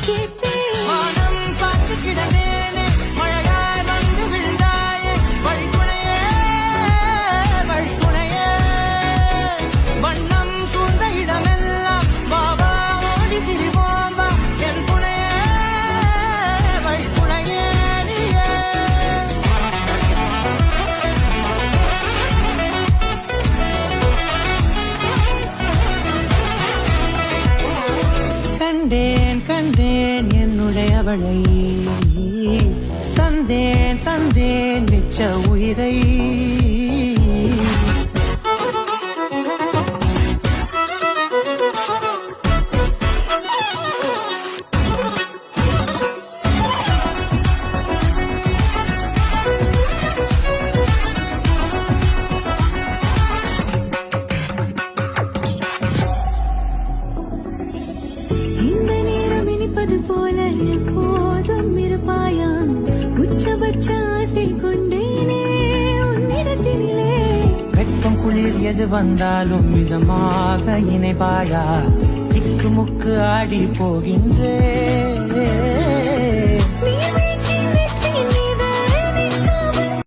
கேட்பேன். வானம் பார்த்து கிடந்தேனே, மழையாய் வந்து விழுந்தாயே, வழித்துணையே, வழித்துணையே. வண்ணம் சூழ்ந்த இடமெல்லாம் வா வா ஓடி திரிவோம் வா, என் துணையே, வழித்துணையே நீயே. கண்டேன் கண்டேன் என்னுடையவளை, தந்தேன் தந்தேன் மிச்ச உயிரை. இந்த நேரம் இனிப்பது போல எப்போதும் இருப்பாயா? உச்சபட்ச ஆசை கொண்டேனே உன்னிடத்தினிலே. வெட்கம் குளிர் எது வந்தாலும் மிதமாக இணைப்பாயா? திக்கு முக்கு ஆடி போகின்றே